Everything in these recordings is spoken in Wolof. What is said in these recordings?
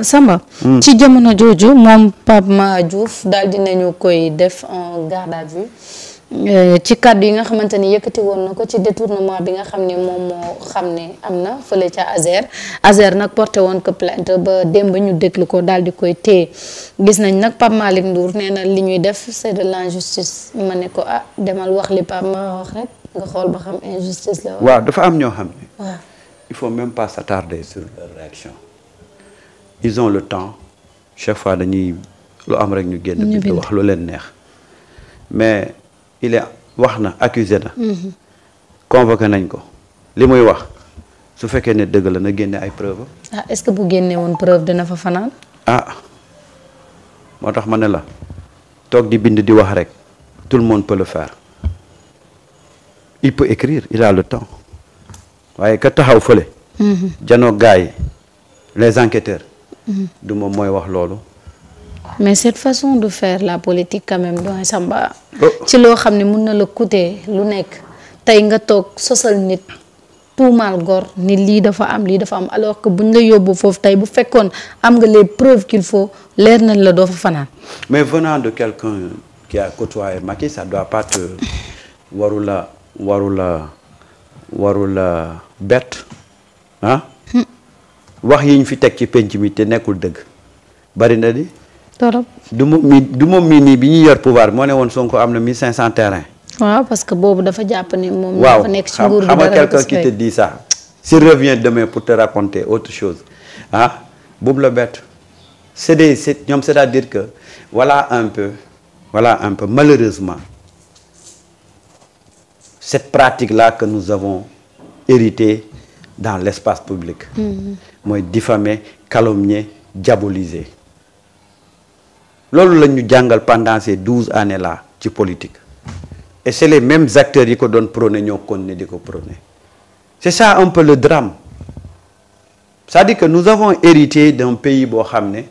Samba. ci jamono jooju moom Pape Ma Diouf daal dinañu koy def en garde à vue ci kàddu yi nga xamante ni yëkkati woon na ko ci détournement bi nga xam ne moom moo xam ne am na fële ca Azer nag porté woon ko plainte ba démb ñu déglu ko daal di koy téye gis nañ nag Pape Malick Ndour nee na li ñuy def c'est de l'injustice ma ne ko demal wax li Pape Ma wax rek nga xool ba xam injustice la. waaw dafa am ñoo xam ne. waaw il faut même pas s'attarder sur leur réaction. Ils ont le temps chaque fois dañuy lu am rek ñu génn bi wax lu leen neex mais il est wax na accusé na convoqué nañ ko li muy wax su fekkee ne dëgg la na génne ay preuve est-ce que bu génne woon preuve dina fa fanaan moo tax ma ne la toog di bind di wax rek tout le monde peut le faire il peut écrire il a le temps waaye ka taxaw fële janoo gars yi les enquêteurs du moom mooy wax loolu. mais cette façon de faire la politique quand même doon Samba. ci loo xam ne mun na la coûter lu nekk tey nga toog sosal nit tuumaal gor ni lii dafa am alors que buñ la yóbbu foofu tey bu fekkoon am nga les preuves qu'il faut leer nañ la doo fa fanaan. mais venant de quelqu'un qui a côtoyé Macky ça doit pas te waru la bett wax yi ñu fi teg ci penc mi te nekkul dëgg bari na di. torop du moom mii nii bi ñuy yor pouvoir moo ne woon Sonko am na 1500 terrains. waaw parce que boobu dafa jàpp ni moom. dafa nekk ci nguur gi xam nga quelqu'un qui te dit ça. s'il revient demain pour te raconter autre chose boobu la bett ñoom c'est-à-dire que voilà un peu malheureusement cette pratique-là que nous avons héritée dans l'espace public. mooy diffamer calomnier diaboliser loolu la ñu jàngal pendant ces 12 années-là ci politique et c'est les mêmes acteurs yi ko doon prôner ñoo continuer di ko prôner c'est ça un peu le drame c'est-à-dire que nous avons hérité d'un pays boo xam ne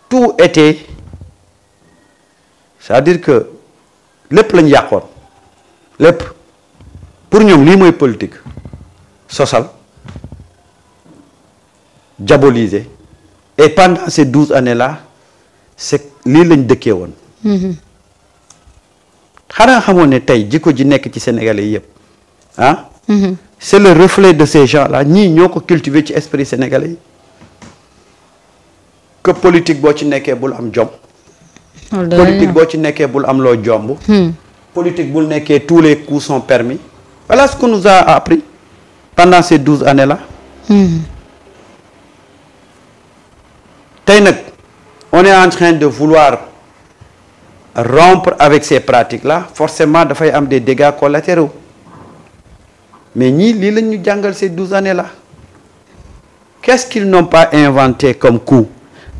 tout était c'est-à-dire que lépp lañu yàqoon lépp pour ñoom lii mooy politique sosal diaboliser et pendant ces 12 années-là c'est lii lañ dëkkee woon xanaa xamoon ne tey jikko ji nekk ci Sénégalais yëpp c'est le reflet de ces gens-là ñii ñoo ko cultiver ci esprit sénégalais yi que politique boo ci nekkee bul am jom politique boo ci nekkee bul am loo jomb politique bul nekkee tous les coups sont permis voilà ce qu'on nous a appris pendant ces 12 années-là tey nag on est en train de vouloir rompre avec ces pratiques-là forcément dafay am des dégâts collatéraux mais ñii lii lañ ñu jàngal ces 12 années-là qu'est-ce qu'ils n'ont pas inventé comme coup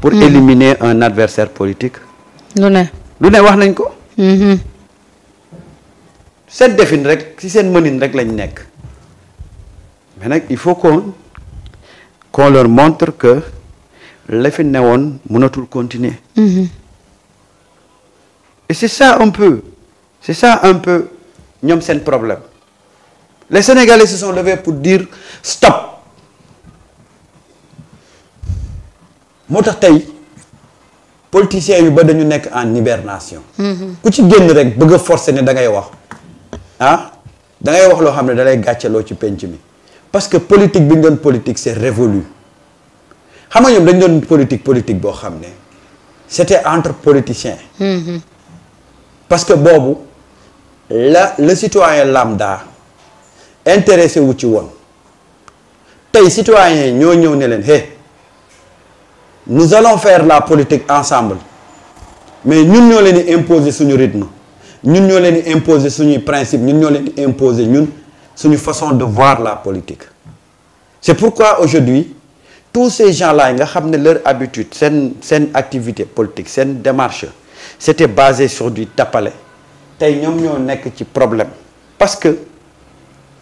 pour éliminer un adversaire politique lu ne wax nañ ko seen defin rek ci seen mënin rek lañ nekk mais nag il faut qu'on leur montre que la fi newoon mënatul continuer et c'est ça un peu ñoom seen problème les Sénégalais se sont levés pour dire stop moo tax tey politiciens yu ba dañu nekk en hibernation ku ci génn rek bëgg a forcer ne da ngay wax da ngay wax loo xam ne da lay gàcceloo ci penc mi parce que politique bi ñu doon politique c'est révolu xam nga ñoom dañ doon politique boo xam ne c'était entre politiciens parce que boobu le citoyen lambda intéressé wu ci woon tey citoyens ñoo ñëw ne leen nous allons faire la politique ensemble mais ñun ñoo leen di imposer suñu rythme ñun ñoo leen di imposer suñuy principe ñun ñoo leen di imposer ñun suñu façon de voir la politique c'est pourquoi aujourd'hui tous ces gens-là yi nga xam ne leur habitude seen activité politique seen démarche c'était basé sur du tappale tey ñoom ñoo nekk ci problème parce que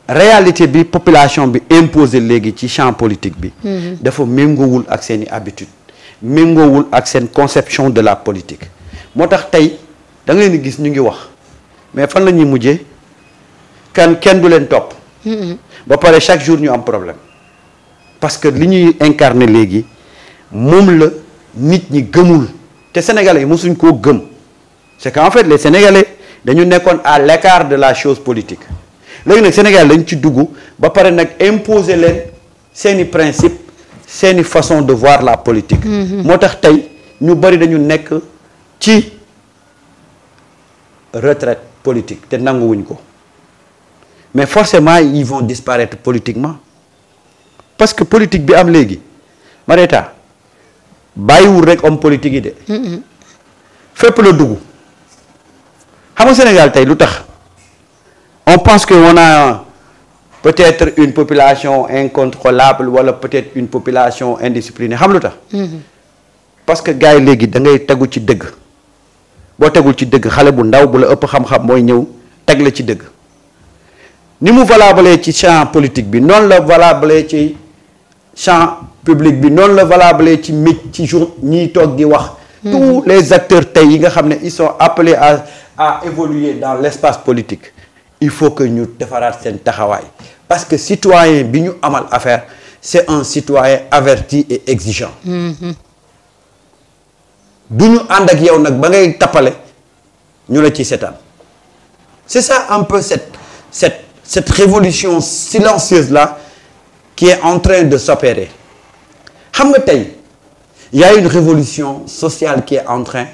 réalité bi population bi imposé léegi ci champ politique bi dafa méngoowul ak seeni habitude méngoowul ak seen conception de la politique moo tax tey da nga leen di gis ñu ngi wax mais fan la ñuy mujjee kenn du leen topp ba pare chaque jour ñu am problème parce que li ñuy incarner léegi moom la nit ñi gëmul te sénégalais yi mosuñ koo gëm c'est qu'en fait les sénégalais dañu nekkoon à l'écart de la chose politique léegi nag Sénégal dañ ci dugg ba pare nag imposer leen seeni principe seeni façon de voir la politique moo tax tey ñu bari dañu nekk ci retraite politique te nanguwuñ ko mais forcément ils vont disparaître politiquement parce que politique bi am léegi Marieta bàyyiwul rek homme politique yi de fépp la dugg xam nga Sénégal tey lu tax on pense que on a peut-être une population incontrôlable wala peut-être une population indisciplinée xam lu tax parce que gars yi léegi da ngay tegu ci dëgg boo tegul ci dëgg xale bu ndaw bu la ëpp xam-xam mooy ñëw teg la ci dëgg ni mu valable ci champ politique bi noonu la valable ci champ public bi noonu la valable ci ci jour ñiy toog di wax tous les acteurs tey yi nga xam ne ils sont appelés à évoluer dans l'espace politique il faut que ñu defaraat seen taxawaay parce que citoyen bi ñu amal affaire c'est un citoyen averti et exigeant du ñu ànd ak yow nag ba ngay tappale ñu la ci seetaan c'est ça un peu cette révolution silencieuse là qui est en train de s'opérer xam nga tey il y a une révolution sociale qui est en train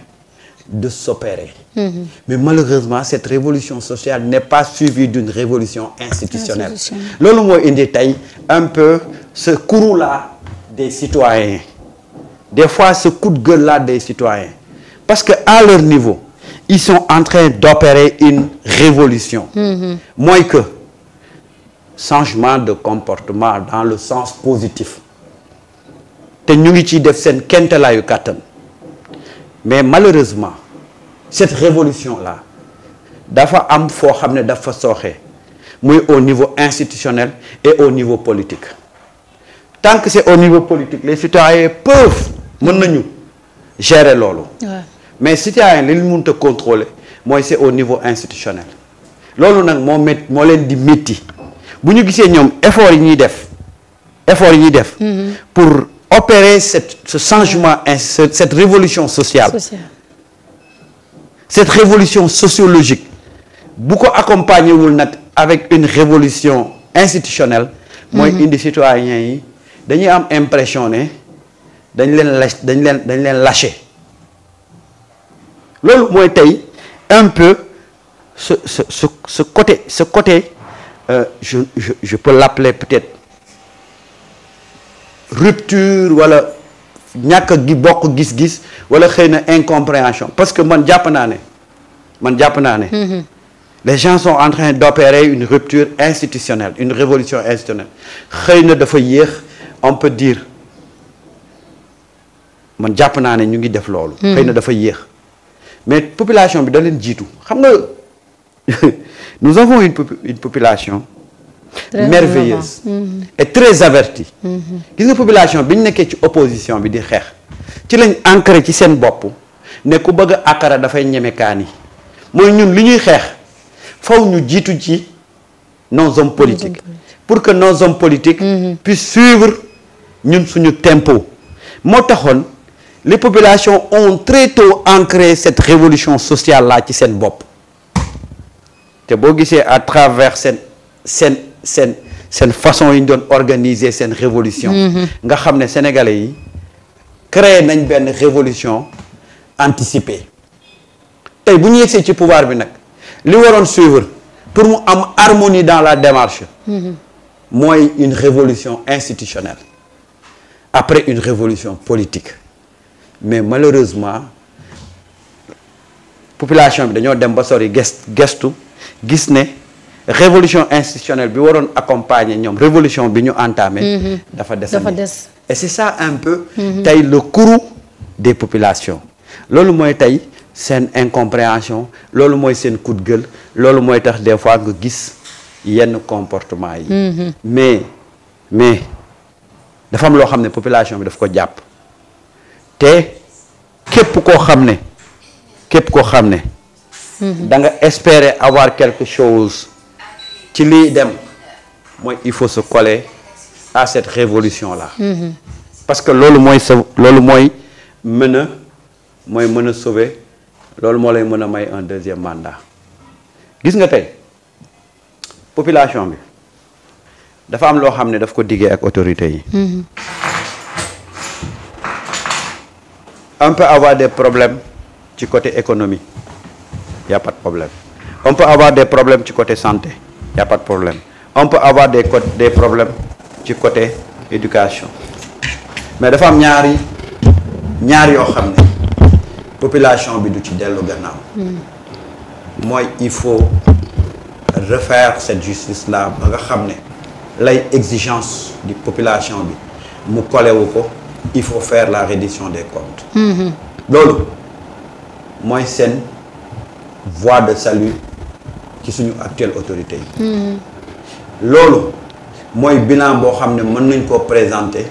de s'opérer mais malheureusement cette révolution sociale n'est pas suivie d'une révolution institutionnelle loolu mooy indi tey un peu ce courroux là des citoyens des fois ce coup de gueule là des citoyens parce que à leur niveau ils sont en train d'opérer une révolution mooy que changement de comportement dans le sens positif te ñu ngi ciy def seen kéemtalaayu kàttan mais malheureusement cette révolution là dafa am foo xam ne dafa sooxe muy au niveau institutionnel et au niveau politique tant que c'est au niveau politique les citoyens peuvent mën nañu gérer loolu mais citoyens li ñu mënut a contrôler mooy c'est au niveau institutionnel loolu nag moo leen di métti bu ñu gisee ñoom effort yi ñuy def pour opérer ce changement cette révolution sociale cette révolution sociologique bu ko accompagner wul nag avec une révolution institutionnelle mooy indi citoyens yi dañuy am impression ne dañ leen lâcher loolu mooy tey un peu ce côté je peux l'appeler peut-être rupture wala ñàkk gi bokk gis-gis wala xëy na incompréhension parce que man jàpp naa ne les gens sont en train d'opérer une rupture institutionnelle une révolution institutionnelle xëy na dafa yéex on peut dire man jàpp naa ne ñu ngi def loolu xëy na dafa yéex mais population bi da leen jiitu xam nga nous avons une population merveilleuse et très avertie gis nga population bi ñu nekkee ci opposition bi di xeex ci lañ ancré ci seen bopp ne ku bëgg a akara dafay ñeme kaani mooy ñun li ñuy xeex faw ñu jiitu ci nos hommes politiques pour que nos hommes politiques puissent suivre ñun suñu tempo moo taxoon les populations ont très tôt ancré cette révolution sociale là ci seen bopp te boo gisee à travers seen façon yi ñu doon organiser seen révolution nga xam ne sénégalais yi créé nañ benn révolution anticipée tey bu ñu yegsee ci pouvoir bi nag li waroon suivre pour mu am harmonie dans la démarche mooy une révolution institutionnelle après une révolution politique mais malheureusement population bi dañoo dem ba sori gestu gis ne révolution institutionnelle bi waroon accompagner ñoom révolution bi ñu entamé dafa des et c'est ça un peu tey le courroux des populations loolu mooy tey seen incompréhension loolu mooy seen coup de gueule loolu mooy tax des fois nga gis yenn comportement yi mais dafa am loo xam ne population bi daf ko jàpp te képp koo xam ne da nga espérer avoir quelque chose ci liy dem mooy il faut se coller à cette révolution là parce que loolu mooy mën a sauver loolu moo lay mën a may un deuxième mandat gis nga tey population bi dafa am loo xam ne daf ko diggee ak autorités yi. On peut avoir des problèmes ci côté économie y a pas de problème on peut avoir des problèmes ci côté santé y a pas de problème on peut avoir des problèmes ci côté éducation mais dafa am ñaar yoo xam ne population bi du ci dellu gannaaw mooy il faut refaire cette justice là ba nga xam ne lay exigence di population bi mu kolewu ko il faut faire la reddition des comptes loolu mooy seen voie de salut ci suñu actuelle autorité yi loolu mooy bilan boo xam ne mën nañ koo présenter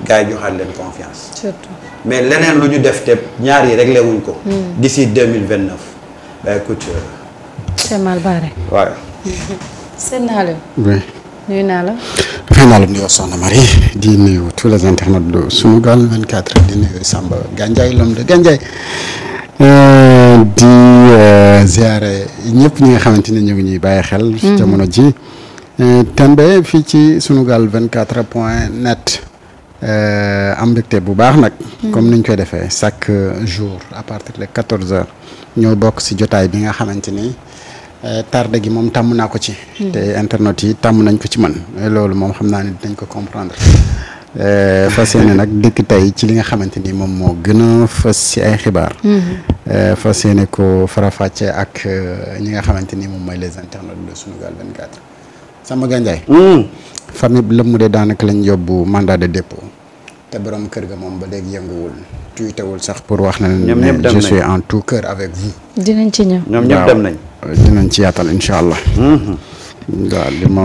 gars yi joxaat leen confiance surtout mais leneen lu ñu def te ñaar yi réglé wuñ ko d'ici 2029 bah écoute c'est mal barré waaw seen naa leen oui nuyu naa la dafay naa la nuyoo Soxna Marie di nuyu tous les internautes de Sunugal 24 di nuyu Samba Gandiaye l'homme de Gandiaye di ziare ñëpp ñi nga xamante ne ñu ngi ñuy bàyyi xel jamono ji tembe fii ci Sunugal 24.net am mbégte bu baax nag comme niñ koy defee chaque jour à partir de 14h ñoo bokk si jotaay bi nga xamante ni tarde gi moom tàmm naa ko ci te internet yi tàmm nañ ko ci man loolu moom xam naa ne dinañ ko comprendre fas yéene nag dëkk tey ci li nga xamante ni moom moo gën a fës si ay xibaar fas yéene ko farafàcce ak ñi nga xamante ni moom mooy les internautes de Sunugal 24 Samba Gandiaye famille bi lëmm de daanaka lañ yóbbu mandat de dépôt te borom kër ga moom ba léegi yënguwul tuitewul sax pour wax na ne je suis en tout cœur avec vous dinañ ci ñëw ñoom ñëpp dem nañ dinañ ci yaatal incha allah waaw li ma